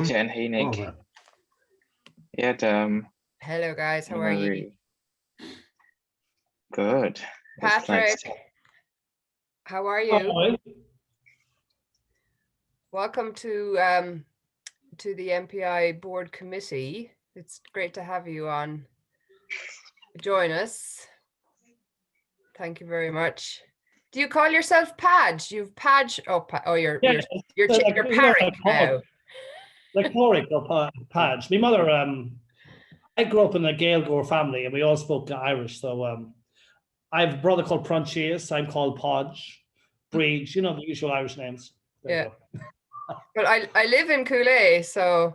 Jen, hey Nick. Over. Yeah, Hello guys, how are you? Marie. Good. It's Patrick, like, how are you? Hi. Welcome to the MPI board committee. It's great to have you on. Join us. Thank you very much. Do you call yourself Padge? You've Padge. Oh, you're Parrick now. Like Porrick or Padge. My mother, I grew up in a Gaelgore family and we all spoke Irish. So I have a brother called Prunchius. I'm called Podge, Breege, the usual Irish names. Yeah. But I live in Cooley, so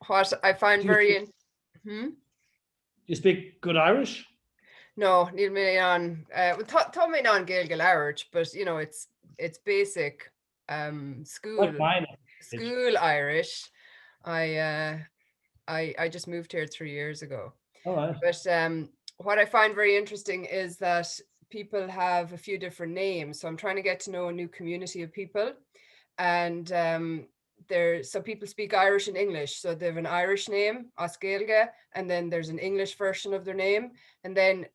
what I find Do you speak good Irish? No, níl mé an tá mé an Gaeilge leabhart, but it's basic school Like mine. school Irish. I just moved here 3 years ago. All right. But what I find very interesting is that people have a few different names. So I'm trying to get to know a new community of people. And so people speak Irish and English. So they have an Irish name, As Gaeilge, and then there's an English version of their name. And then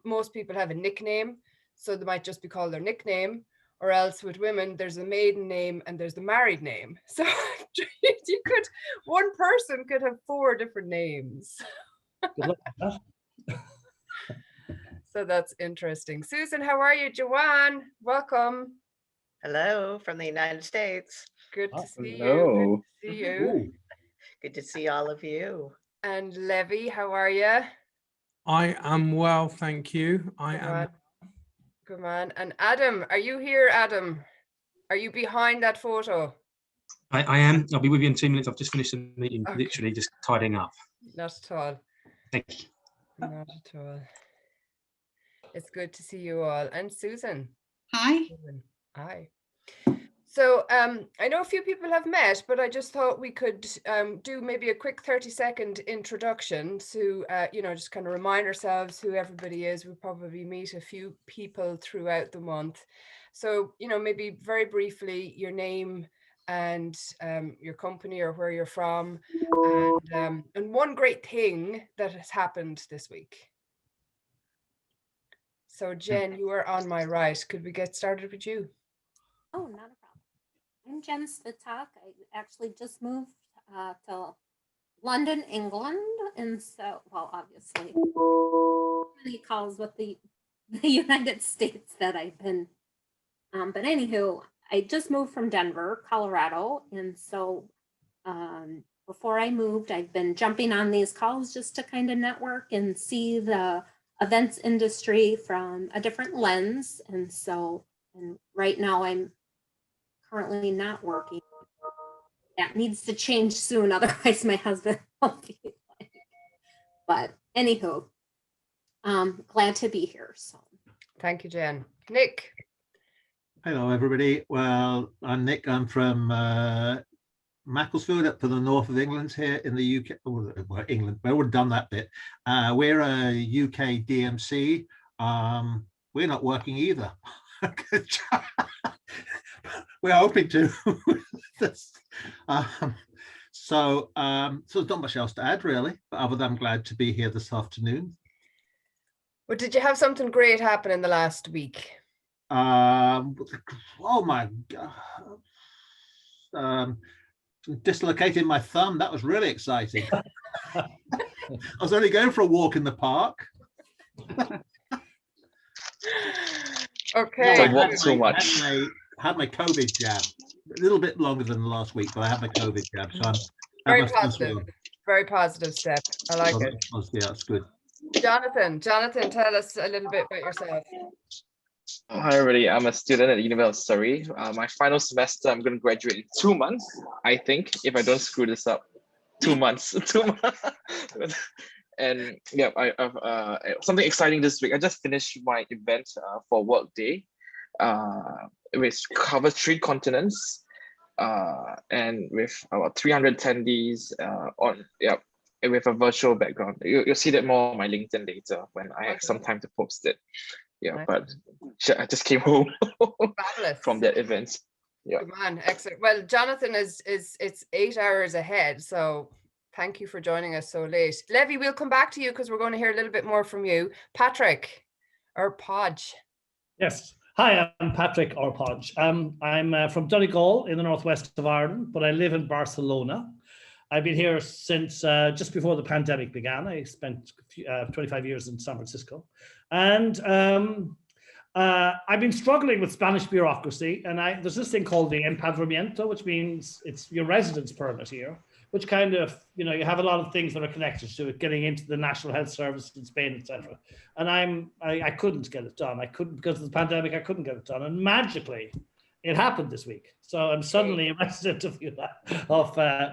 most people have a nickname. So they might just be called their nickname. Or else with women, there's a maiden name and there's the married name. So one person could have 4 different names. Good luck with that. So that's interesting. Susan, how are you? Joanne, welcome. Hello from the United States. Good to see hello. you. Good to see you. Ooh. Good to see all of you. And Levi, how are you? I am well, thank you. I am. Good man. And Adam, are you here, Adam? Are you behind that photo? I am. I'll be with you in 2 minutes. I've just finished the meeting, Okay. literally just tidying up. Not at all. Thank you. Not at all. It's good to see you all. And Susan. Hi. Susan. Hi. So I know a few people have met, but I just thought we could do maybe a quick 30-second introduction to, just kind of remind ourselves who everybody is. We'll probably meet a few people throughout the month. So, maybe very briefly, your name and your company or where you're from, and one great thing that has happened this week. So Jen, you are on my right. Could we get started with you? Oh, not a problem. I'm Jen Spitak. I actually just moved to London, England. And so, well, obviously, many calls with the United States that I've been. But anywho, I just moved from Denver, Colorado. And so before I moved, I've been jumping on these calls just to kind of network and see the events industry from a different lens. And so, and right now I'm currently not working. That needs to change soon, otherwise my husband won't be like. But anywho, glad to be here. So thank you, Jen. Nick. Hello, everybody. Well, I'm Nick. I'm from Macclesfield, up to the north of England here in the UK. Well, England, we would have done that bit. We're a UK DMC. We're not working either. We're hoping to. So there's not much else to add, really, but other than I'm glad to be here this afternoon. Well, did you have something great happen in the last week? Oh my God. Dislocating my thumb. That was really exciting. I was only going for a walk in the park. Okay. So walk so much. Had my COVID jab. A little bit longer than last week, but I had my COVID jab. So I'm very positive. Very positive step. I like it. Yeah, that's good. Jonathan, tell us a little bit about yourself. Hi everybody, I'm a student at the University of Surrey. My final semester, I'm going to graduate in 2 months, I think, if I don't screw this up. 2 months. 2 months. And yeah, I've something exciting this week. I just finished my event for Workday, which covers 3 continents, and with about 300 attendees with a virtual background. You'll see that more on my LinkedIn later when I have some time to post it. Yeah, nice. But I just came home from that event. Yeah. Good man, excellent. Well, Jonathan it's 8 hours ahead, so thank you for joining us so late. Levi, we'll come back to you because we're going to hear a little bit more from you. Patrick or Podge. Yes. Hi, I'm Patrick or Podge. I'm from Donegal in the northwest of Ireland, but I live in Barcelona. I've been here since just before the pandemic began. I spent 25 years in San Francisco. And I've been struggling with Spanish bureaucracy. And there's this thing called the empadronamiento, which means it's your residence permit here, which kind of, you have a lot of things that are connected to it, getting into the National Health Service in Spain, etc. And I couldn't get it done. I couldn't, because of the pandemic, I couldn't get it done. And magically, it happened this week. So I'm suddenly a resident of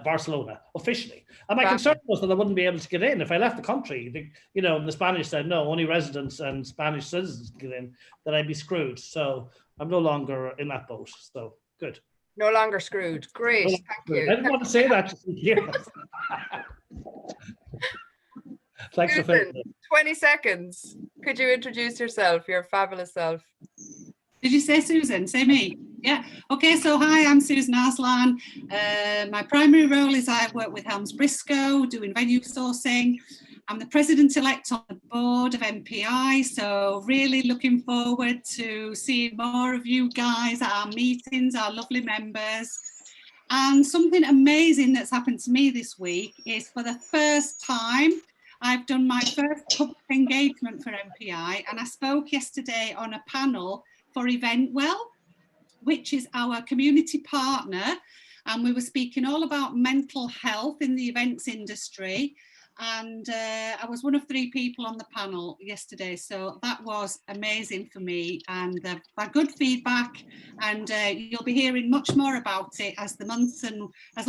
Barcelona, officially. And my concern was that I wouldn't be able to get in. If I left the country, the Spanish said, no, only residents and Spanish citizens can get in, then I'd be screwed. So I'm no longer in that boat. So good. No longer screwed. Great, thank you. I didn't want to say that. Thanks for finishing. 20 seconds. Could you introduce yourself, your fabulous self? Did you say Susan? Say me. Yeah. Okay. So hi, I'm Susan Arslan. My primary role is I work with Helms Briscoe doing venue sourcing. I'm the president-elect on the board of MPI. So really looking forward to seeing more of you guys at our meetings, our lovely members. And something amazing that's happened to me this week is for the first time, I've done my first public engagement for MPI, and I spoke yesterday on a panel for Eventwell, which is our community partner, and we were speaking all about mental health in the events industry, and I was one of 3 people on the panel yesterday, so that was amazing for me, and good feedback, and you'll be hearing much more about it as the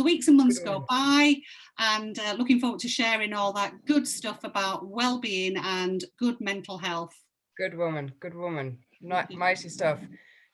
weeks and months go by, and looking forward to sharing all that good stuff about well-being and good mental health. Good woman, good woman. Mighty stuff.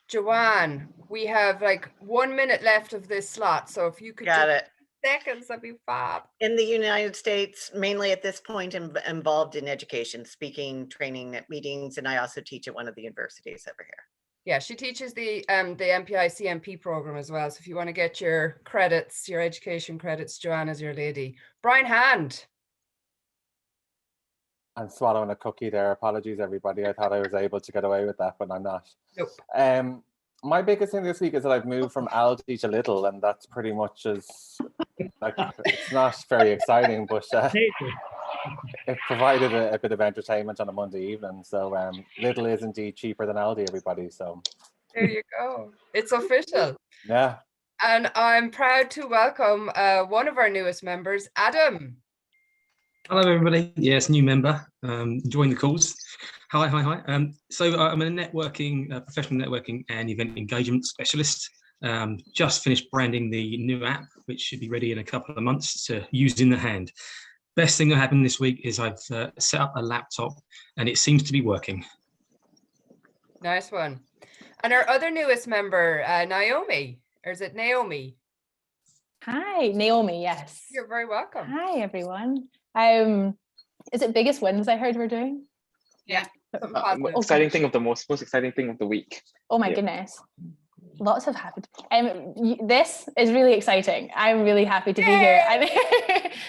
Joanne, we have like 1 minute left of this slot, so if you could Got it. Seconds, that'd be fab. In the United States, mainly at this point, involved in education, speaking, training at meetings, and I also teach at one of the universities over here. Yeah, she teaches the MPI CMP program as well. So if you want to get your credits, your education credits, Joanne is your lady. Brian Hand. I'm swallowing a cookie there. Apologies, everybody. I thought I was able to get away with that, but I'm not. Nope. My biggest thing this week is that I've moved from Aldi to Lidl, and that's pretty much like, it's not very exciting, but it provided a bit of entertainment on a Monday evening. So Lidl is indeed cheaper than Aldi, everybody. So there you go. It's official. Yeah. And I'm proud to welcome one of our newest members, Adam. Hello, everybody. Yes, new member. Join the calls. Hi. So I'm a professional networking and event engagement specialist. Just finished branding the new app, which should be ready in a couple of months to use in the hand. Best thing that happened this week is I've set up a laptop and it seems to be working. Nice one. And our other newest member, Naomi, or is it Naomi? Hi, Naomi, yes. You're very welcome. Hi, everyone. Is it biggest wins I heard we're doing? Yeah. Exciting thing of the most exciting thing of the week. Oh my goodness. Lots have happened. This is really exciting. I'm really happy to be here.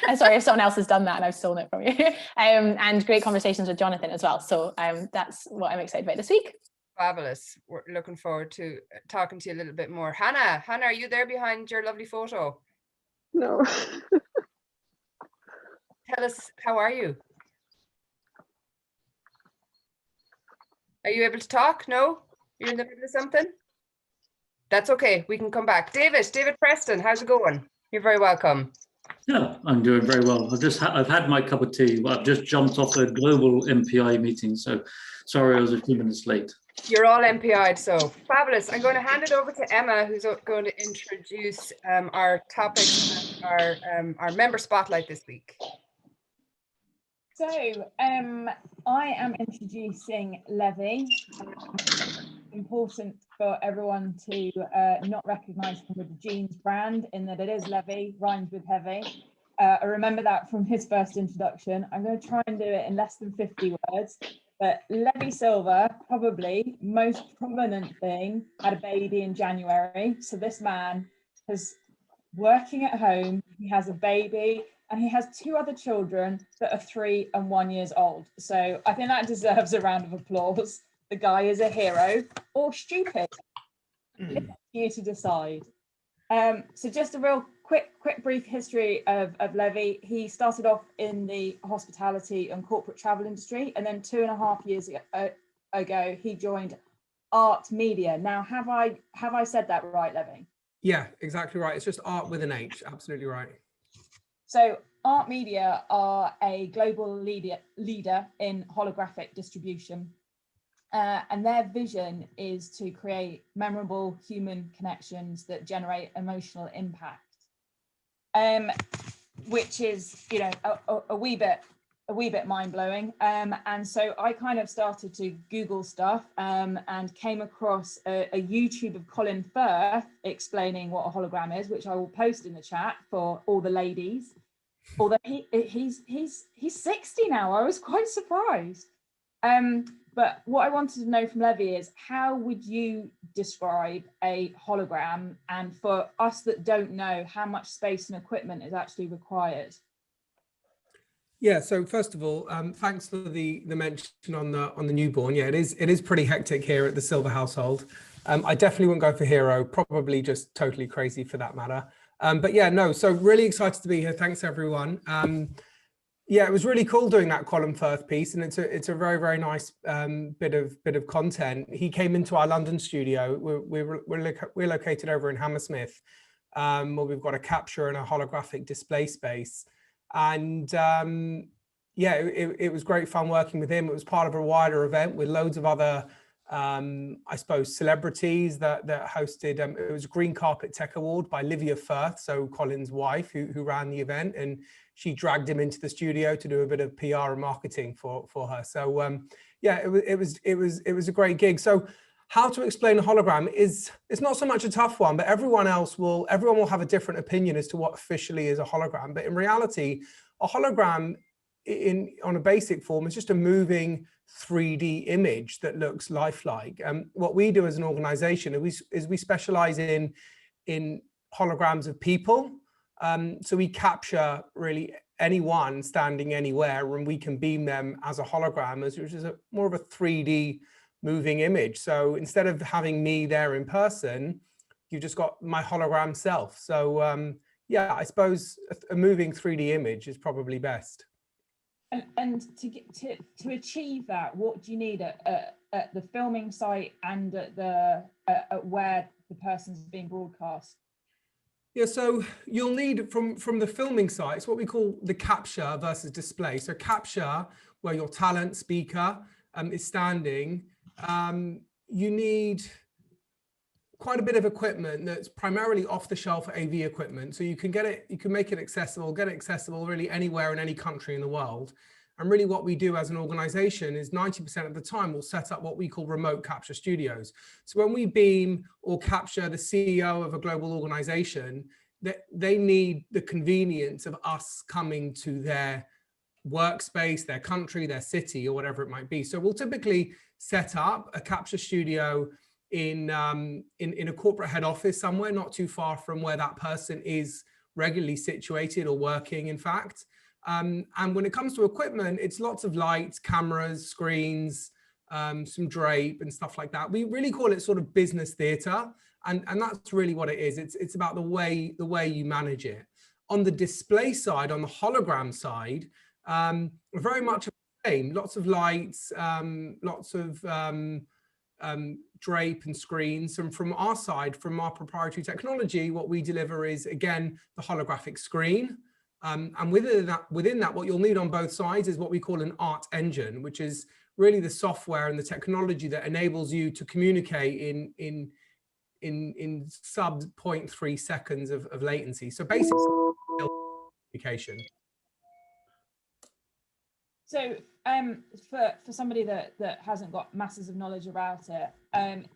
I'm sorry if someone else has done that and I've stolen it from you. And great conversations with Jonathan as well. So that's what I'm excited about this week. Fabulous. We're looking forward to talking to you a little bit more. Hannah, are you there behind your lovely photo? No. Tell us, how are you? Are you able to talk? No? You're in the middle of something? That's okay. We can come back. David Preston, how's it going? You're very welcome. Yeah, I'm doing very well. I've had my cup of tea. I've just jumped off a global MPI meeting, so sorry I was a few minutes late. You're all MPI'd, so fabulous. I'm going to hand it over to Emma, who's going to introduce our topics and our member spotlight this week. So I am introducing Levi. Important for everyone to not recognise him with the jeans brand, in that it is Levi, rhymes with heavy. I remember that from his first introduction. I'm going to try and do it in less than 50 words. But Levi Silver, probably most prominent thing, had a baby in January. So this man is working at home, he has a baby, and he has 2 other children that are 3 and 1 years old. So I think that deserves a round of applause. The guy is a hero or stupid. It's up to you to decide. So just a real quick brief history of Levi. He started off in the hospitality and corporate travel industry, and then 2.5 years ago he joined AHRT Media. Now, have I said that right, Levi? Yeah, exactly right. It's just art with an H. Absolutely right. So AHRT Media are a global leader in holographic distribution. And their vision is to create memorable human connections that generate emotional impact, which is, you know, a wee bit mind-blowing. And so I kind of started to Google stuff and came across a YouTube of Colin Firth explaining what a hologram is, which I will post in the chat for all the ladies. Although he's 60 now, I was quite surprised. But what I wanted to know from Levi is, how would you describe a hologram? And for us that don't know, how much space and equipment is actually required? Yeah, so first of all, thanks for the mention on the newborn. Yeah, it is pretty hectic here at the Silver household. I definitely wouldn't go for hero, probably just totally crazy for that matter. But yeah, no, so really excited to be here. Thanks everyone. Yeah, it was really cool doing that Colin Firth piece, and it's a very, very nice bit of content. He came into our London studio. We're located over in Hammersmith, where we've got a capture and a holographic display space. And yeah, it was great fun working with him. It was part of a wider event with loads of other, I suppose, celebrities that hosted. It was a Green Carpet Tech Award by Livia Firth, so Colin's wife, who ran the event, and she dragged him into the studio to do a bit of PR and marketing for her. So yeah, it was a great gig. So how to explain a hologram it's not so much a tough one, but everyone will have a different opinion as to what officially is a hologram. But in reality, a hologram on a basic form is just a moving 3D image that looks lifelike. What we do as an organization is we specialize in holograms of people. So we capture really anyone standing anywhere, and we can beam them as a hologram, which is more of a 3D moving image. So instead of having me there in person, you've just got my hologram self. So yeah, I suppose a moving 3D image is probably best. And to achieve that, what do you need at the filming site and at where the person's being broadcast? Yeah, so you'll need from the filming site, it's what we call the capture versus display. So capture, where your talent speaker is standing, you need quite a bit of equipment that's primarily off-the-shelf AV equipment. So you can make it accessible, get it accessible really anywhere in any country in the world. And really what we do as an organization is 90% of the time we'll set up what we call remote capture studios. So when we beam or capture the CEO of a global organization, they need the convenience of us coming to their workspace, their country, their city, or whatever it might be. So we'll typically set up a capture studio in a corporate head office somewhere not too far from where that person is regularly situated or working, in fact. And when it comes to equipment, it's lots of lights, cameras, screens, some drape and stuff like that. We really call it sort of business theater, and that's really what it is. It's about the way you manage it. On the display side, on the hologram side, very much the same. Lots of lights, lots of drape and screens. And from our side, from our proprietary technology, what we deliver is, again, the holographic screen. And within that, what you'll need on both sides is what we call an art engine, which is really the software and the technology that enables you to communicate in sub 0.3 seconds of latency. So basically, communication. So for somebody that hasn't got masses of knowledge about it,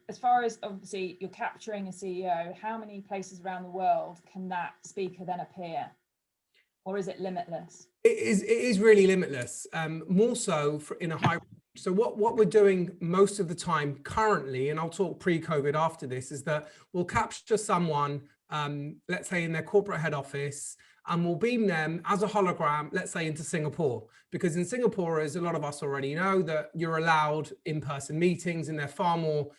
as far as obviously you're capturing a CEO, how many places around the world can that speaker then appear? Or is it limitless? It is really limitless. More so in a high So what we're doing most of the time currently, and I'll talk pre-COVID after this, is that we'll capture someone, let's say in their corporate head office, and we'll beam them as a hologram, let's say into Singapore, because in Singapore, as a lot of us already know, that you're allowed in-person meetings, and they're far more,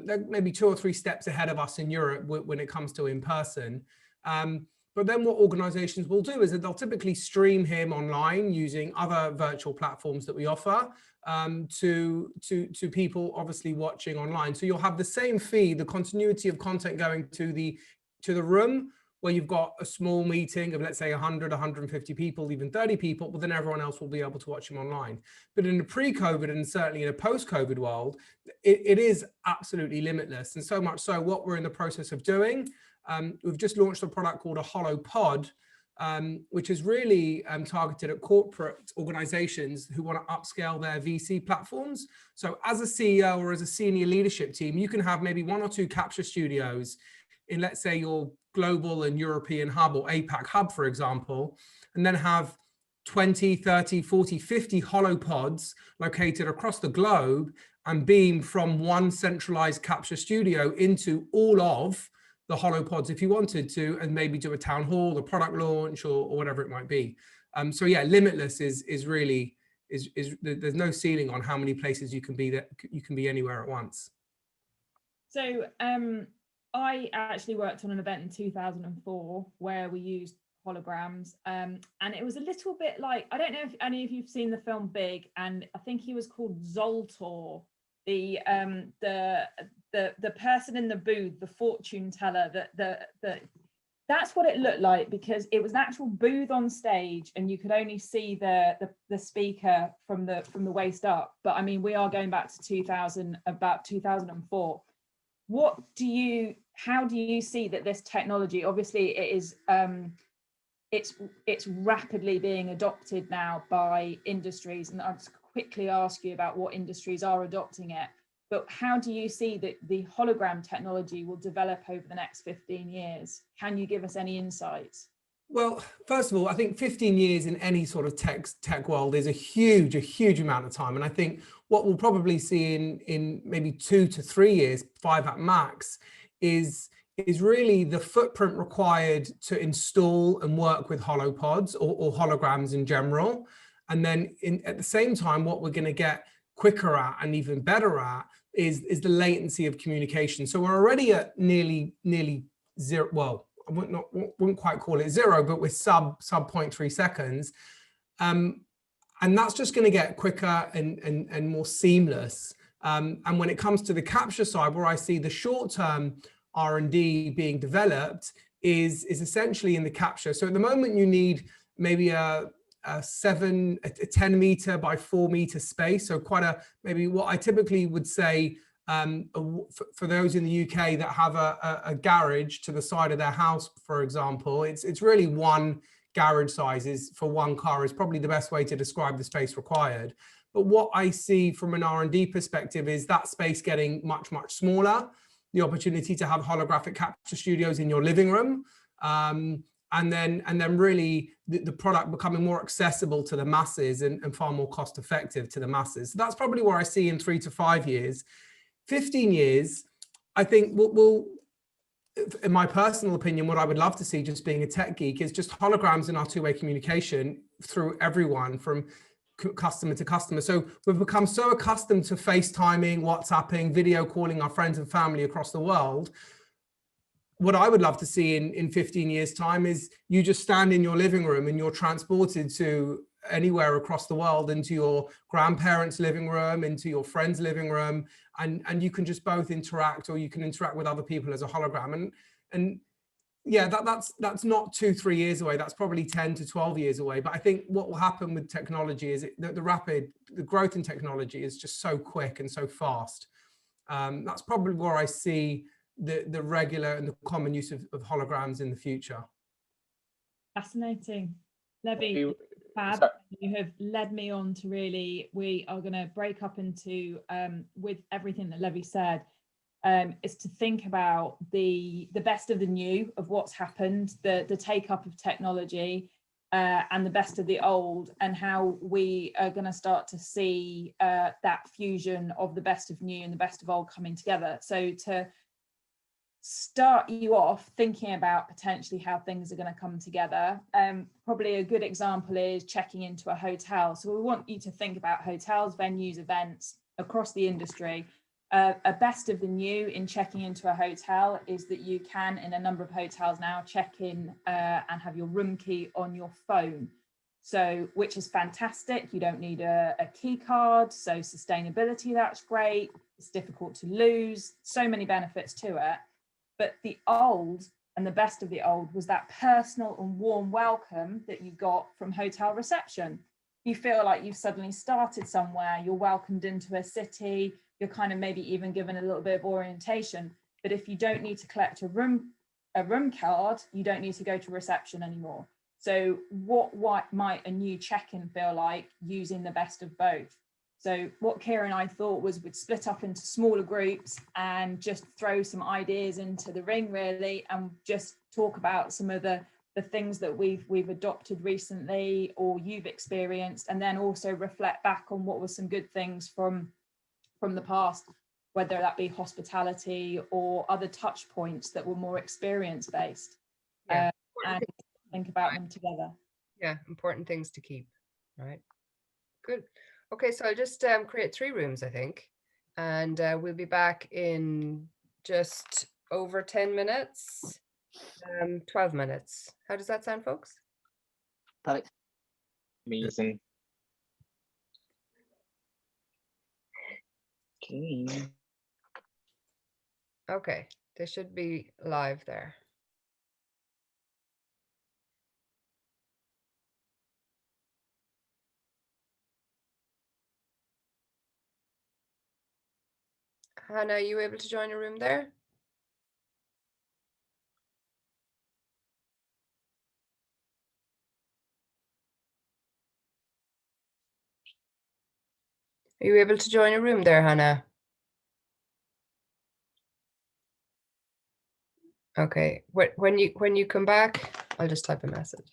they're maybe 2 or 3 steps ahead of us in Europe when it comes to in-person. But then what organizations will do is that they'll typically stream him online using other virtual platforms that we offer to people obviously watching online. So you'll have the same feed, the continuity of content going to the room where you've got a small meeting of, let's say, 100, 150 people, even 30 people, but then everyone else will be able to watch him online. But in a pre-COVID and certainly in a post-COVID world, it is absolutely limitless. And so much so what we're in the process of doing, we've just launched a product called a HoloPod, which is really targeted at corporate organizations who want to upscale their VC platforms. So as a CEO or as a senior leadership team, you can have maybe 1 or 2 capture studios in, let's say, your global and European hub or APAC hub, for example, and then have 20, 30, 40, 50 holopods located across the globe and beam from one centralized capture studio into all of the holopods if you wanted to, and maybe do a town hall, a product launch, or whatever it might be. So yeah, limitless is really there's no ceiling on how many places you can be, that you can be anywhere at once. So I actually worked on an event in 2004 where we used holograms, and it was a little bit like, I don't know if any of you've seen the film Big, and I think he was called Zoltor, the person in the booth, the fortune teller, that's what it looked like, because it was an actual booth on stage and you could only see the speaker from the waist up. But I mean, we are going back to about 2004. How do you see that this technology, obviously it is it's rapidly being adopted now by industries, and I'll just quickly ask you about what industries are adopting it, but how do you see that the hologram technology will develop over the next 15 years? Can you give us any insights? Well, first of all, I think 15 years in any sort of tech world is a huge amount of time. And I think what we'll probably see in maybe 2 to 3 years, 5 at max, is really the footprint required to install and work with holopods or holograms in general. And then at the same time, what we're going to get quicker at and even better at is the latency of communication. So we're already at nearly zero. Well, I wouldn't quite call it zero, but we're sub 0.3 seconds. And that's just going to get quicker and more seamless. And when it comes to the capture side, where I see the short-term R&D being developed is essentially in the capture. So at the moment, you need maybe a 10 meter by 4 meter space. So quite maybe what I typically would say for those in the UK that have a garage to the side of their house, for example, it's really one garage sizes for one car is probably the best way to describe the space required. But what I see from an R&D perspective is that space getting much smaller, the opportunity to have holographic capture studios in your living room, and then really the product becoming more accessible to the masses and far more cost effective to the masses. So that's probably where I see in 3 to 5 years. 15 years, I think we'll, in my personal opinion, what I would love to see, just being a tech geek, is just holograms in our two-way communication through everyone from customer to customer. So we've become so accustomed to FaceTiming, WhatsApping, video calling our friends and family across the world. What I would love to see in 15 years time is you just stand in your living room and you're transported to anywhere across the world, into your grandparents' living room, into your friend's living room, and you can just both interact, or you can interact with other people as a hologram. And yeah, that's not 2-3 years away. That's probably 10 to 12 years away. But I think what will happen with technology is the growth in technology is just so quick and so fast. That's probably where I see the regular and the common use of holograms in the future. Fascinating. Levi, Fab, you have led me on to really, we are going to break up into, with everything that Levi said, is to think about the best of the new, of what's happened, the take up of technology, and the best of the old, and how we are going to start to see that fusion of the best of new and the best of old coming together. So to start you off thinking about potentially how things are going to come together, probably a good example is checking into a hotel. So we want you to think about hotels, venues, events across the industry. A best of the new in checking into a hotel is that you can, in a number of hotels now, check in and have your room key on your phone. So, which is fantastic. You don't need a key card. So sustainability, that's great. It's difficult to lose. So many benefits to it. But the old and the best of the old was that personal and warm welcome that you got from hotel reception. You feel like you've suddenly started somewhere, you're welcomed into a city, you're kind of maybe even given a little bit of orientation. But if you don't need to collect a room card, you don't need to go to reception anymore. So what might a new check-in feel like using the best of both? So what Kira and I thought was we'd split up into smaller groups and just throw some ideas into the ring, really, and just talk about some of the things that we've adopted recently or you've experienced, and then also reflect back on what were some good things from the past, whether that be hospitality or other touch points that were more experience based, and think about them together. Yeah, important things to keep, right? Good. Okay, so I'll just create 3 rooms, I think, and we'll be back in just over 10 minutes, 12 minutes. How does that sound, folks? Perfect. Amazing. Okay, they should be live there. Hannah, are you able to join a room there? Are you able to join a room there, Hannah? Okay, when you come back, I'll just type a message.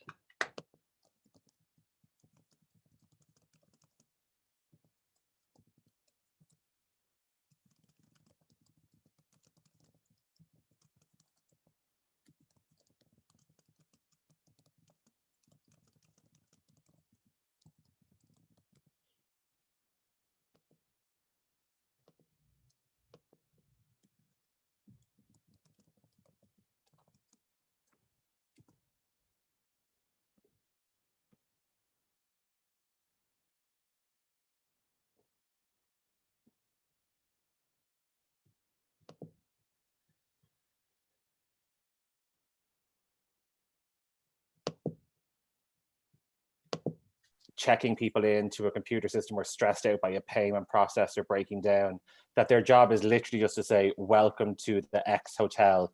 Checking people into a computer system or stressed out by a payment processor breaking down, that their job is literally just to say, welcome to the X hotel.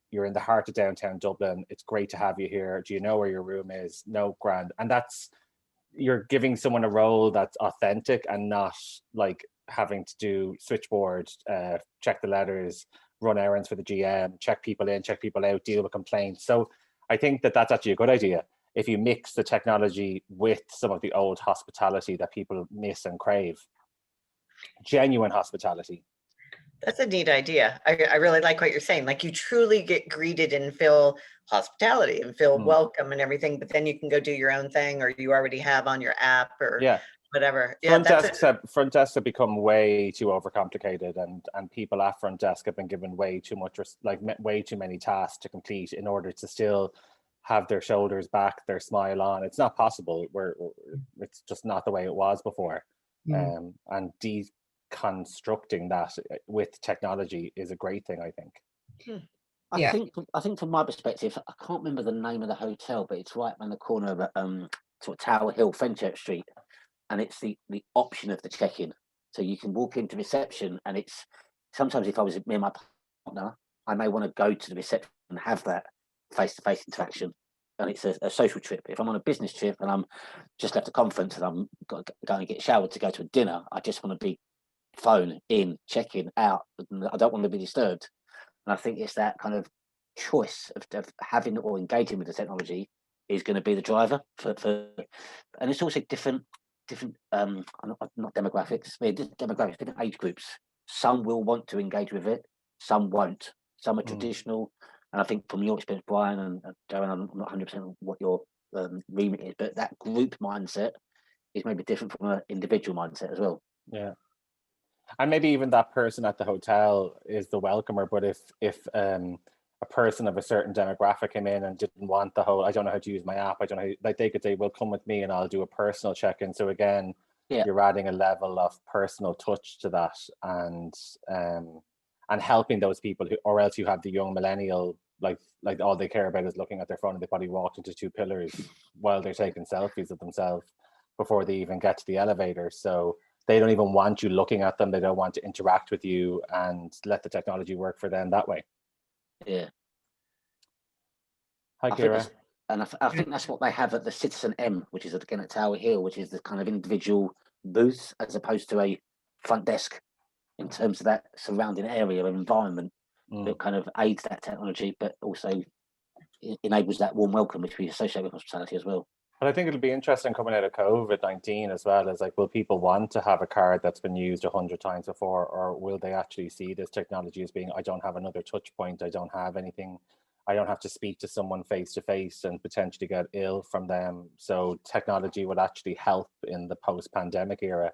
You're in the heart of downtown Dublin. It's great to have you here. Do you know where your room is? No, grand. And that's, you're giving someone a role that's authentic and not like having to do switchboard, check the letters, run errands for the GM, check people in, check people out, deal with complaints. So I think that that's actually a good idea. If you mix the technology with some of the old hospitality that people miss and crave. Genuine hospitality. That's a neat idea. I really like what you're saying. Like you truly get greeted and feel hospitality and feel welcome and everything, but then you can go do your own thing, or you already have on your app or whatever. Front desks have become way too overcomplicated, and people at front desk have been given way too much, like way too many tasks to complete in order to still have their shoulders back, their smile on. It's not possible. It's just not the way it was before. And deconstructing that with technology is a great thing, I think. I think from my perspective, I can't remember the name of the hotel, but it's right around the corner of sort of Tower Hill, Fenchurch Street, and it's the option of the check-in. So you can walk into reception, and it's sometimes if I was me and my partner, I may want to go to the reception and have that face-to-face interaction, and it's a social trip. If I'm on a business trip and I'm just left a conference and I'm going to get showered to go to a dinner, I just want to be phone in, check in, out. I don't want to be disturbed. And I think it's that kind of choice of having or engaging with the technology is going to be the driver and it's also different not demographics, different age groups. Some will want to engage with it, some won't. Some are traditional, and I think from your experience, Brian and Darren, I'm not 100% what your remit is, but that group mindset is maybe different from an individual mindset as well. Yeah. And maybe even that person at the hotel is the welcomer, but if a person of a certain demographic came in and didn't want the whole, I don't know how to use my app, I don't know how, like they could say, well, come with me and I'll do a personal check-in. So again, you're adding a level of personal touch to that, and helping those people who, or else you have the young millennial, like all they care about is looking at their phone, and they probably walked into 2 pillars while they're taking selfies of themselves before they even get to the elevator. So they don't even want you looking at them. They don't want to interact with you, and let the technology work for them that way. Yeah. Hi, Kira. I think that's what they have at the Citizen M, which is again at Tower Hill, which is the kind of individual booth as opposed to a front desk, in terms of that surrounding area and environment that kind of aids that technology, but also enables that warm welcome which we associate with hospitality as well. But I think it'll be interesting coming out of COVID-19 as well, as like, will people want to have a card that's been used 100 times before, or will they actually see this technology as being, I don't have another touch point, I don't have anything, I don't have to speak to someone face to face and potentially get ill from them. So technology would actually help in the post-pandemic era.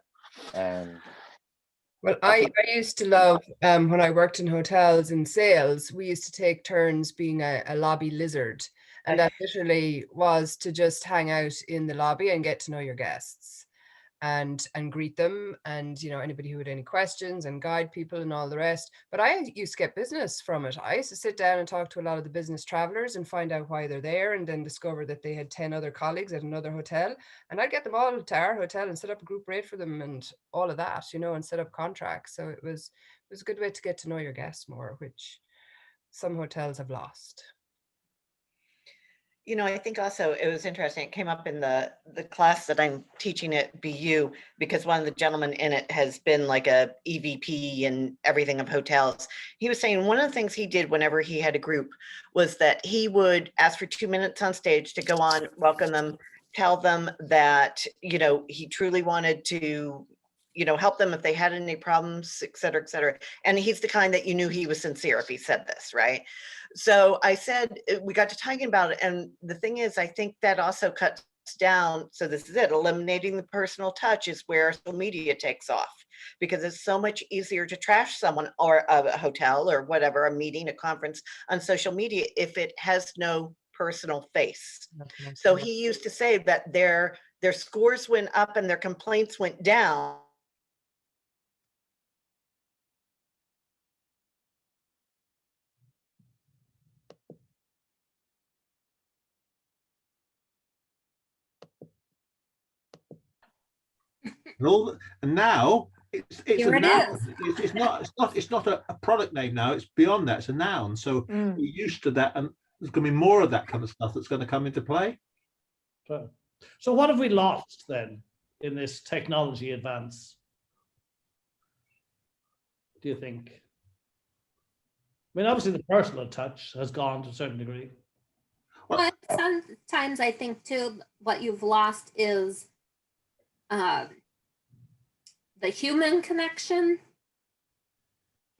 Well, I used to love, when I worked in hotels in sales, we used to take turns being a lobby lizard. And that literally was to just hang out in the lobby and get to know your guests and greet them, and, you know, anybody who had any questions, and guide people and all the rest. But I used to get business from it. I used to sit down and talk to a lot of the business travelers and find out why they're there, and then discover that they had 10 other colleagues at another hotel, and I'd get them all to our hotel and set up a group rate for them and all of that, you know, and set up contracts. So it was a good way to get to know your guests more, which some hotels have lost. You know, I think also it was interesting. It came up in the class that I'm teaching at BU, because one of the gentlemen in it has been like a EVP and everything of hotels. He was saying one of the things he did whenever he had a group was that he would ask for 2 minutes on stage to go on, welcome them, tell them that, you know, he truly wanted to, you know, help them if they had any problems, et cetera, et cetera. And he's the kind that you knew he was sincere if he said this, right? So I said, we got to talking about it. And the thing is, I think that also cuts down. So this is it. Eliminating the personal touch is where social media takes off, because it's so much easier to trash someone or a hotel or whatever, a meeting, a conference on social media if it has no personal face. So he used to say that their scores went up and their complaints went down. And now it's Here a it noun. is. It's not a product name now. It's beyond that. It's a noun. So we're used to that, and there's going to be more of that kind of stuff that's going to come into play. So what have we lost then in this technology advance, do you think? I mean, obviously the personal touch has gone to a certain degree. But sometimes I think too, what you've lost is the human connection,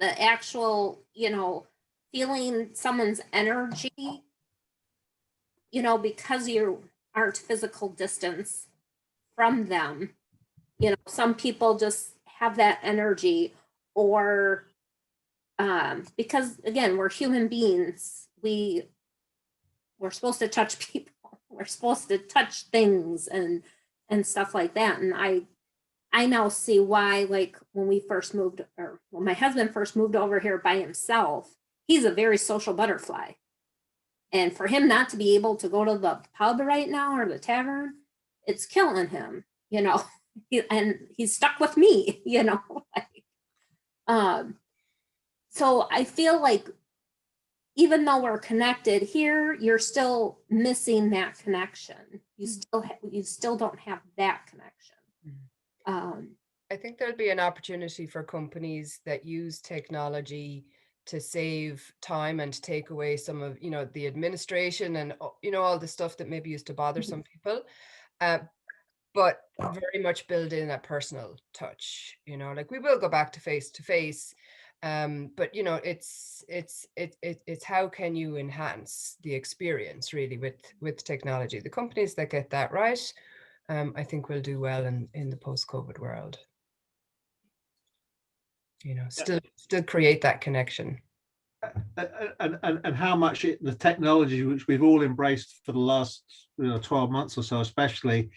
the actual, you know, feeling someone's energy, you know, because you aren't physical distance from them. You know, some people just have that energy, or because again, we're human beings, we're supposed to touch people, we're supposed to touch things and stuff like that. And I now see why, like when we first moved, or when my husband first moved over here by himself, he's a very social butterfly. And for him not to be able to go to the pub right now or the tavern, it's killing him, you know, and he's stuck with me, you know. So I feel like even though we're connected here, you're still missing that connection. You still don't have that connection. I think there'll be an opportunity for companies that use technology to save time and take away some of, you know, the administration and, you know, all the stuff that maybe used to bother some people. But very much build in a personal touch, you know, like we will go back to face, but you know, it's how can you enhance the experience really with technology. The companies that get that right, I think will do well in the post-COVID world. You know, still create that connection. And how much the technology which we've all embraced for the last 12 months or so, especially,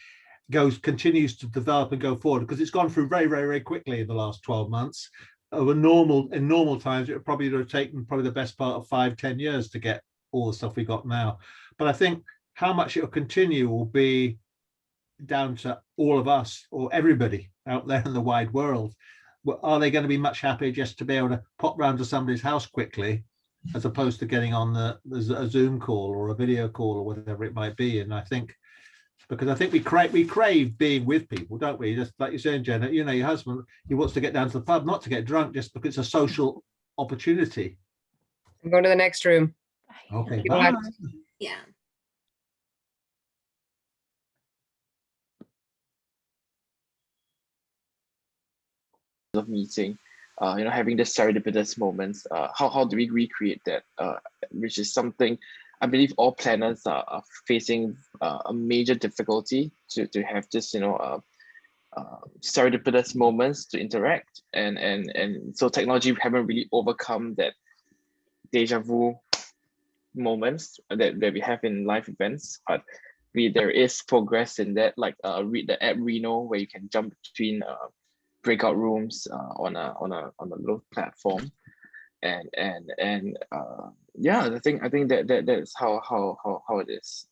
continues to develop and go forward, because it's gone through very, very, very quickly in the last 12 months. In normal times, it would probably have taken the best part of 5-10 years to get all the stuff we got now. But I think how much it will continue will be down to all of us, or everybody out there in the wide world. Are they going to be much happier just to be able to pop round to somebody's house quickly, as opposed to getting on a Zoom call or a video call or whatever it might be? And I think, because I think we crave being with people, don't we? Just like you're saying, Jenna, you know, your husband, he wants to get down to the pub, not to get drunk, just because it's a social opportunity. I'm going to the next room. Okay, bye. Yeah. Of meeting, you know, having the serendipitous moments, how do we recreate that, which is something I believe all planners are facing a major difficulty to have this, you know, serendipitous moments to interact, and so technology haven't really overcome that deja vu moments that we have in live events, but there is progress in that, like read the app Reno, where you can jump between breakout rooms on a little platform, and yeah, I think that's how it is.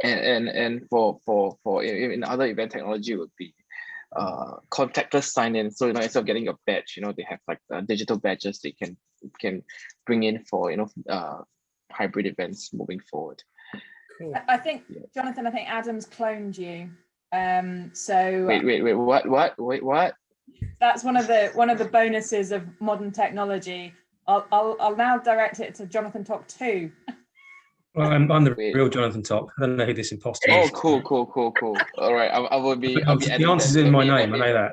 And for in other event technology would be contactless sign-in. So, you know, instead of getting a badge, you know, they have like digital badges they can bring in for, you know, hybrid events moving forward. Cool. I think, Jonathan, I think Adam's cloned you. So wait, what? That's one of the bonuses of modern technology. I'll now direct it to Jonathan Talk 2. Well, I'm the real Jonathan Talk. I don't know who this imposter is. Oh, cool. All right, I'll be the answer's in my name. I know that.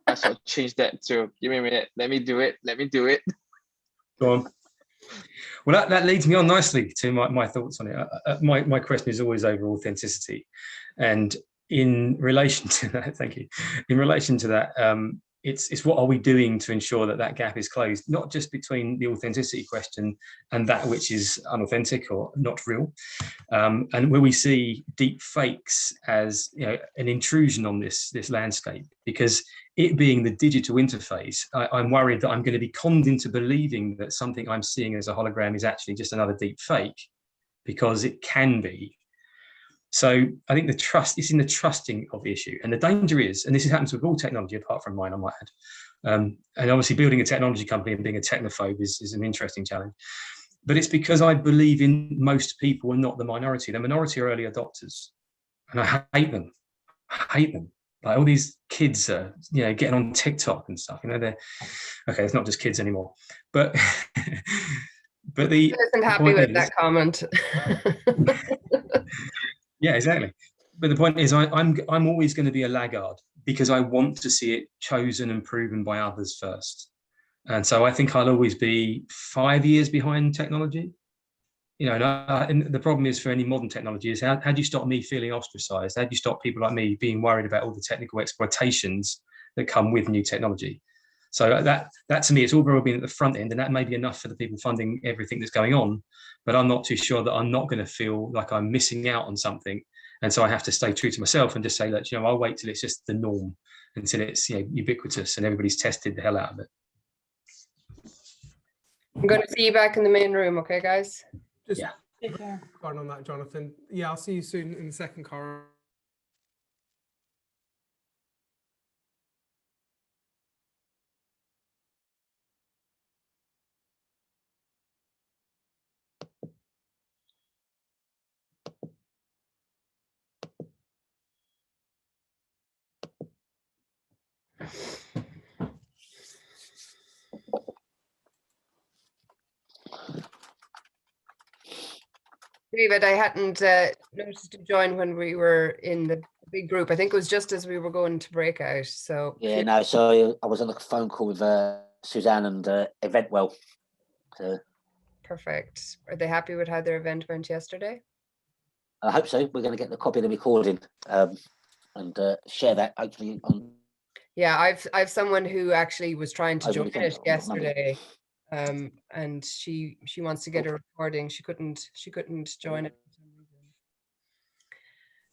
I shall change that too. Give me a minute. Let me do it. Go on. Well, that leads me on nicely to my thoughts on it. My question is always over authenticity, and in relation to that, thank you. In relation to that, it's what are we doing to ensure that gap is closed, not just between the authenticity question and that which is unauthentic or not real, and where we see deep fakes as, you know, an intrusion on this landscape, because it being the digital interface, I'm worried that I'm going to be conned into believing that something I'm seeing as a hologram is actually just another deep fake, because it can be. So I think the trust is in the trusting of the issue. And the danger is, and this happens with all technology apart from mine, I might add, and obviously building a technology company and being a technophobe is an interesting challenge. But it's because I believe in most people and not the minority. The minority are early adopters, and I hate them. Like all these kids are, you know, getting on TikTok and stuff. You know, they're okay. It's not just kids anymore, but but I wasn't happy with that comment. Yeah, exactly. But the point is, I'm always going to be a laggard because I want to see it chosen and proven by others first. And so I think I'll always be 5 years behind technology. You know, and the problem is for any modern technology is how do you stop me feeling ostracized? How do you stop people like me being worried about all the technical exploitations that come with new technology? So that to me, it's all very well being at the front end, and that may be enough for the people funding everything that's going on. But I'm not too sure that I'm not going to feel like I'm missing out on something. And so I have to stay true to myself and just say, look, you know, I'll wait till it's just the norm, until it's, you know, ubiquitous and everybody's tested the hell out of it. I'm going to see you back in the main room, okay, guys? Just Yeah. going on that, Jonathan. Yeah, I'll see you soon in the second corridor. David, I hadn't noticed to join when we were in the big group. I think it was just as we were going to breakout. So yeah, no. So I was on a phone call with Suzanne and Eventwell. So perfect. Are they happy with how their event went yesterday? I hope so. We're going to get the copy of the recording and share that hopefully on. Yeah, I've someone who actually was trying to join it yesterday, and she wants to get a recording. She couldn't join it.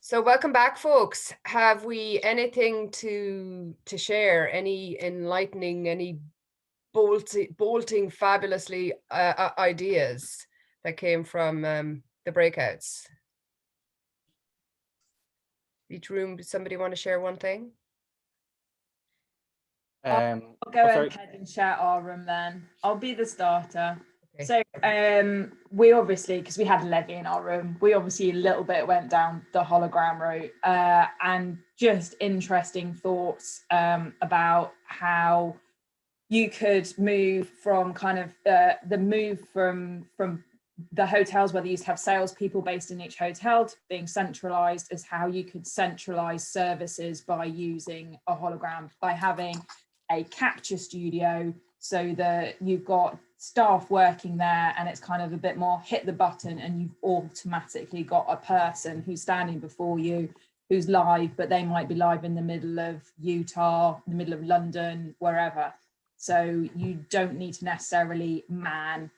So welcome back, folks. Have we anything to share? Any enlightening, any bolting fabulously ideas that came from the breakouts? Each room, does somebody want to share one thing? I'll go ahead and share our room then. I'll be the starter. Okay. So we obviously, because we had Levi in our room, we obviously a little bit went down the hologram route and just interesting thoughts about how you could move from kind of the move from the hotels where they used to have salespeople based in each hotel to being centralized, as how you could centralize services by using a hologram, by having a capture studio so that you've got staff working there and it's kind of a bit more hit the button and you've automatically got a person who's standing before you who's live, but they might be live in the middle of Utah, the middle of London, wherever. So you don't need to necessarily man,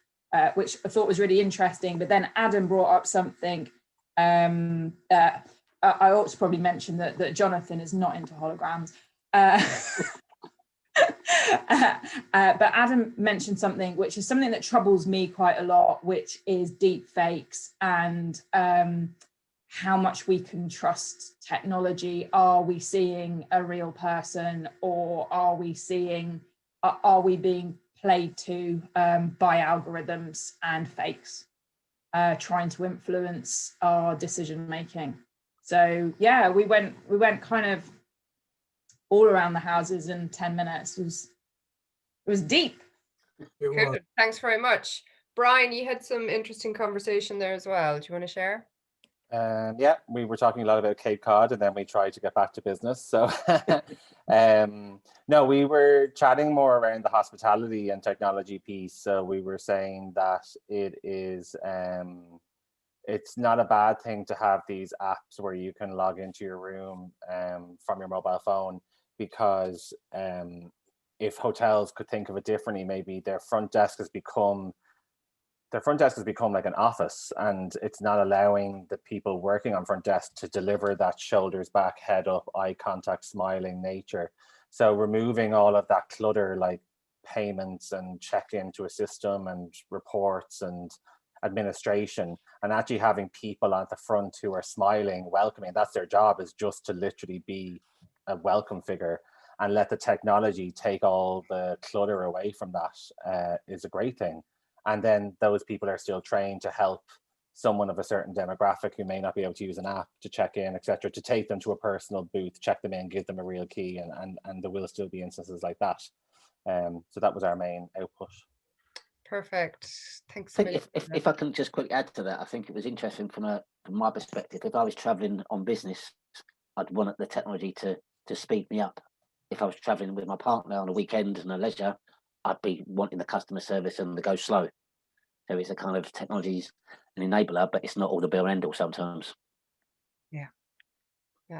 which I thought was really interesting. But then Adam brought up something. I ought to probably mention that Jonathan is not into holograms. But Adam mentioned something which is something that troubles me quite a lot, which is deep fakes and how much we can trust technology. Are we seeing a real person, or are we being played to by algorithms and fakes trying to influence our decision making? So yeah, we went kind of all around the houses in 10 minutes. It was deep. Good. Thanks very much. Brian, you had some interesting conversation there as well. Do you want to share? Yeah, we were talking a lot about Cape Cod and then we tried to get back to business. So no, we were chatting more around the hospitality and technology piece. So we were saying that it is, it's not a bad thing to have these apps where you can log into your room from your mobile phone, because if hotels could think of it differently, maybe their front desk has become like an office, and it's not allowing the people working on front desk to deliver that shoulders back, head up, eye contact, smiling nature. So removing all of that clutter, like payments and check into a system and reports and administration, and actually having people at the front who are smiling, welcoming, that's their job, is just to literally be a welcome figure, and let the technology take all the clutter away from that is a great thing. And then those people are still trained to help someone of a certain demographic who may not be able to use an app to check in, etc., to take them to a personal booth, check them in, give them a real key, and there will still be instances like that. So that was our main output. Perfect. Thanks. If I can just quickly add to that, I think it was interesting from my perspective. If I was traveling on business, I'd want the technology to speed me up. If I was traveling with my partner on a weekend and a leisure, I'd be wanting the customer service and the go slow. So it's a kind of technology's an enabler, but it's not all the be all end all sometimes. Yeah,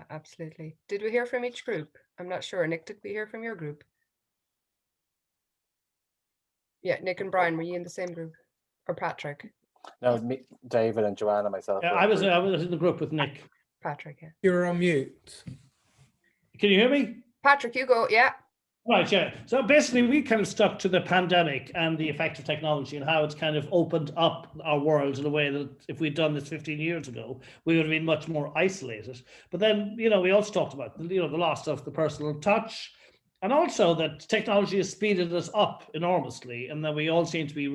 absolutely. Did we hear from each group? I'm not sure. Nick, did we hear from your group? Yeah, Nick and Brian, were you in the same group? Or Patrick? No, me, David and Joanna, myself. Yeah, I was in the group with Nick. Patrick, yeah. You're on mute. Can you hear me? Patrick, you go, yeah. Right, yeah. So basically, we kind of stuck to the pandemic and the effect of technology and how it's kind of opened up our world in a way that if we'd done this 15 years ago, we would have been much more isolated. But then, we also talked about, the loss of the personal touch, and also that technology has speeded us up enormously, and that we all seem to be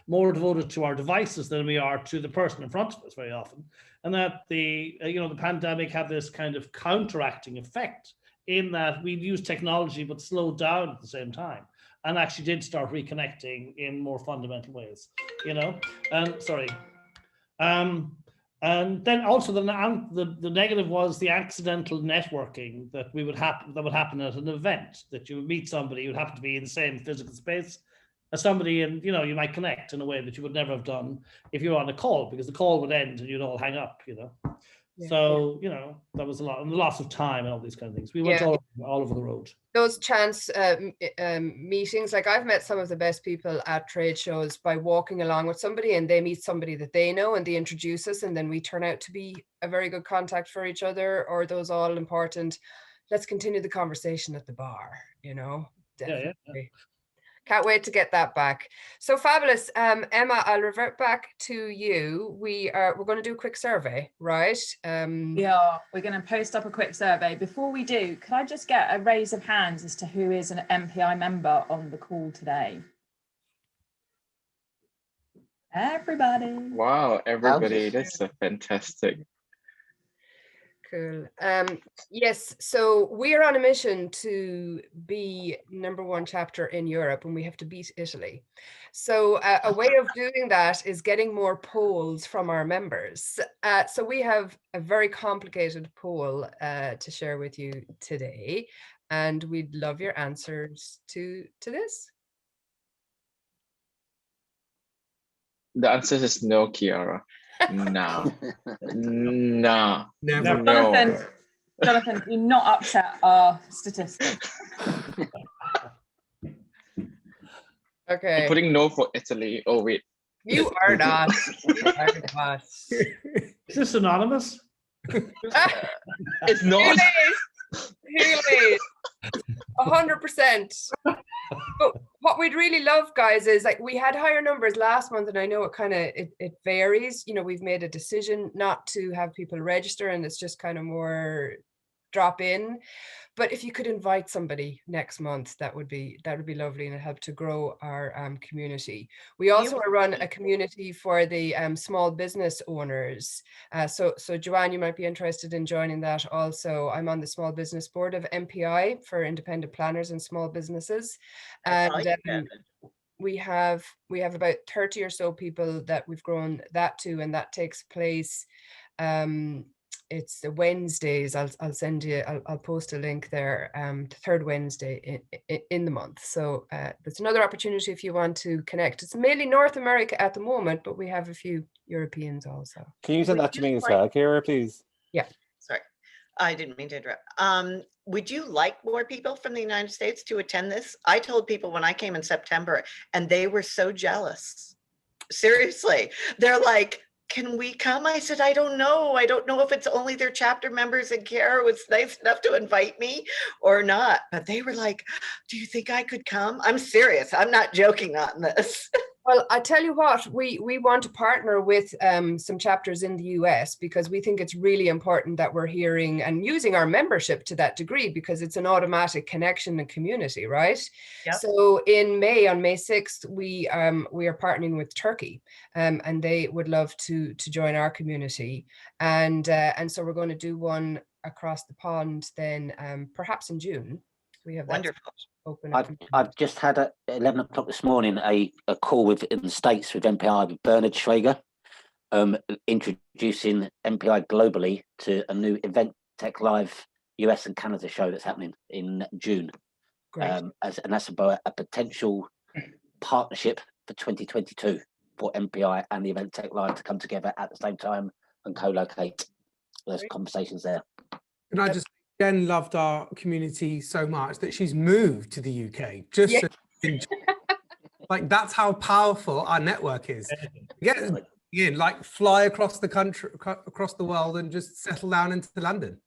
more devoted to our devices than we are to the person in front of us very often. And that the pandemic had this kind of counteracting effect, in that we'd use technology but slowed down at the same time, and actually did start reconnecting in more fundamental ways, And sorry. And then also the negative was the accidental networking that would happen at an event, that you would meet somebody who would happen to be in the same physical space as somebody, and you might connect in a way that you would never have done if you were on a call, because the call would end and you'd all hang up. Yeah. So that was a lot, and the loss of time and all these kind of things. We went all over the road. Those chance meetings, like I've met some of the best people at trade shows by walking along with somebody, and they meet somebody that they know and they introduce us, and then we turn out to be a very good contact for each other, or those all important. Let's continue the conversation at the bar, definitely. Yeah. Can't wait to get that back. So fabulous. Emma, I'll revert back to you. We're going to do a quick survey, right? Yeah, we're going to post up a quick survey. Before we do, could I just get a raise of hands as to who is an MPI member on the call today? Everybody. Wow, everybody. That's a fantastic. Cool. Yes, so we are on a mission to be #1 chapter in Europe, and we have to beat Italy. So a way of doing that is getting more polls from our members. So we have a very complicated poll to share with you today, and we'd love your answers to this. The answer is no, Kiara. No. No. Never. No. Jonathan, do not upset our statistics. Okay. I'm putting no for Italy. Oh, wait. You are not. You are not. Is this anonymous? It's not. Really, 100%. But what we'd really love, guys, is like we had higher numbers last month, and I know it varies. We've made a decision not to have people register, and it's just kind of more drop in. But if you could invite somebody next month, that would be lovely, and it help to grow our community. We also run a community for the small business owners. So Joanne, you might be interested in joining that also. I'm on the small business board of MPI for independent planners and small businesses. And we have about 30 or so people that we've grown that to, and that takes place it's the Wednesdays. I'll send you, I'll post a link there, the third Wednesday in the month. So that's another opportunity if you want to connect. It's mainly North America at the moment, but we have a few Europeans also. Can you send that to me as well, Kira, please? Yeah. Sorry, I didn't mean to interrupt. Would you like more people from the United States to attend this? I told people when I came in September, and they were so jealous. Seriously, they're like, can we come? I said, I don't know. I don't know if it's only their chapter members, and Kara was nice enough to invite me or not. But they were like, do you think I could come? I'm serious. I'm not joking on this. Well, I tell you what, we want to partner with some chapters in the US, because we think it's really important that we're hearing and using our membership to that degree, because it's an automatic connection and community, right? Yep. So in May, on May 6th, we are partnering with Turkey, and they would love to join our community. And so we're going to do one across the pond then, perhaps in June. We have wonderful. I've just had at 11 o'clock this morning a call in the States with MPI with Bernard Schrager, introducing MPI globally to a new Event Tech Live US and Canada show that's happening in June. Great. And that's about a potential partnership for 2022 for MPI and the Event Tech Live to come together at the same time and co-locate. There's conversations there. And I just Jen loved our community so much that she's moved to the UK just to like that's how powerful our network is. Like fly across the country, across the world, and just settle down into London.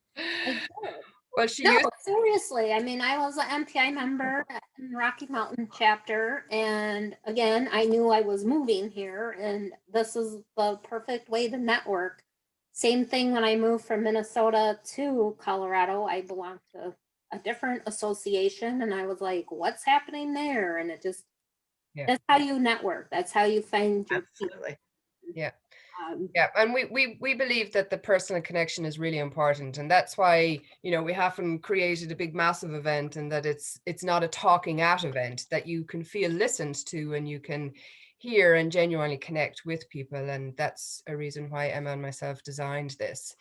Well, seriously. I mean, I was an MPI member in Rocky Mountain chapter, and again, I knew I was moving here, and this is the perfect way to network. Same thing when I moved from Minnesota to Colorado. I belonged to a different association, and I was like, what's happening there? And it just, that's how you network. That's how you find your people. Yeah. And we believe that the personal connection is really important. And that's why, we haven't created a big, massive event, and that it's not a talking at event, that you can feel listened to, and you can hear and genuinely connect with people, and that's a reason why Emma and myself designed this.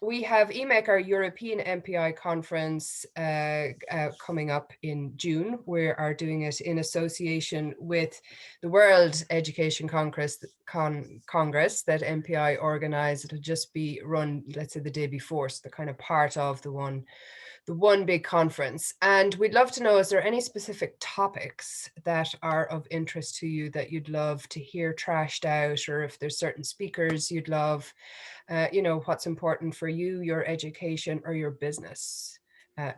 We have EMEC, our European MPI conference, coming up in June. We are doing it in association with the World Education Congress that MPI organized. It'll just be run, let's say, the day before, so they're kind of part of the one big conference. And we'd love to know, is there any specific topics that are of interest to you that you'd love to hear trashed out, or if there's certain speakers you'd love, you know, what's important for you, your education, or your business.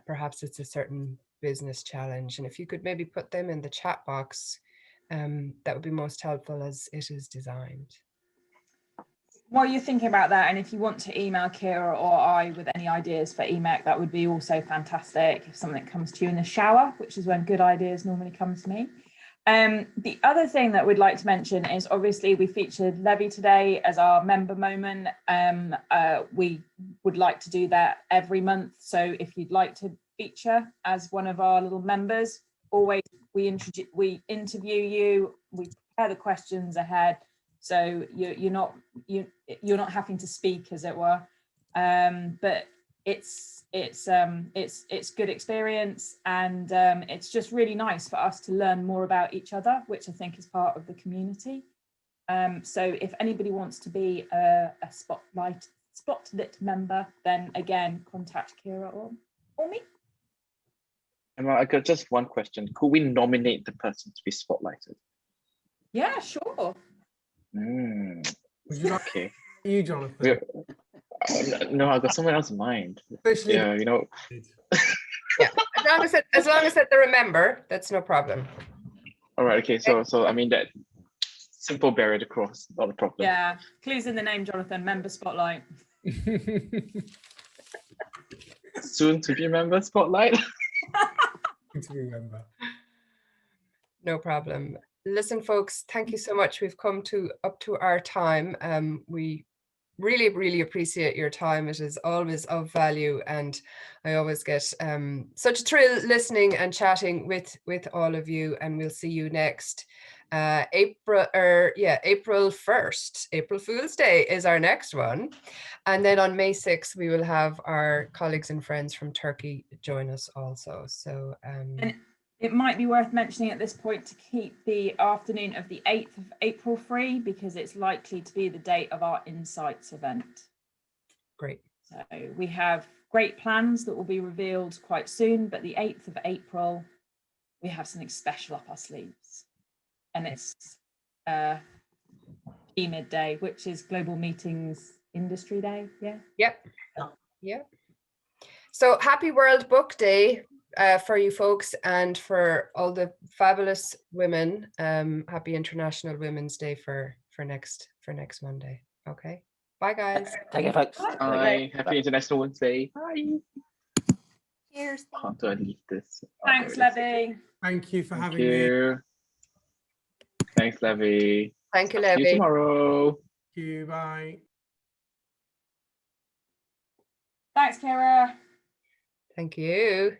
Perhaps it's a certain business challenge. And if you could maybe put them in the chat box, that would be most helpful as it is designed. While you're thinking about that, and if you want to email Kira or I with any ideas for EMEC, that would be also fantastic. If something comes to you in the shower, which is when good ideas normally come to me. The other thing that we'd like to mention is, obviously we featured Levi today as our member moment. We would like to do that every month. So if you'd like to feature as one of our little members, always we interview you, we prepare the questions ahead. So you're not having to speak, as it were, but it's good experience, and it's just really nice for us to learn more about each other, which I think is part of the community. So if anybody wants to be a spotlit member, then again contact Kira or me. Emma, I got just one question. Could we nominate the person to be spotlighted? Yeah, sure. Would you like Okay. you, Jonathan? No, I got someone else in mind. Especially yeah, you know. Yeah, as long as they're a member, that's no problem. All right. Okay. So I mean, that simple barrier to cross, not a problem. Yeah, clues in the name, Jonathan. Member spotlight. Soon to be member spotlight. To remember. No problem. Listen, folks, thank you so much. We've come up to our time. We really, really appreciate your time. It is always of value, and I always get such a thrill listening and chatting with all of you. And we'll see you next April 1st. April Fool's Day is our next one, and then on May 6th we will have our colleagues and friends from Turkey join us also. So and it might be worth mentioning at this point to keep the afternoon of the 8th of April free, because it's likely to be the date of our Insights event. Great. So we have great plans that will be revealed quite soon, but the 8th of April, we have something special up our sleeves. And it's EMID Day, which is Global Meetings Industry Day. Yeah. Yep. Yep. So happy World Book Day for you folks, and for all the fabulous women. Happy International Women's Day for next Monday. Okay. Bye, guys. Take care, folks. Bye. Happy International Women's Day. Bye. Cheers. How do I leave this? Thanks, Levi. Thank you for Thank having you. me. Thanks, Levi. Thank you, See Levi. you tomorrow. Thank you. Bye. Thanks, Kira. Thank you.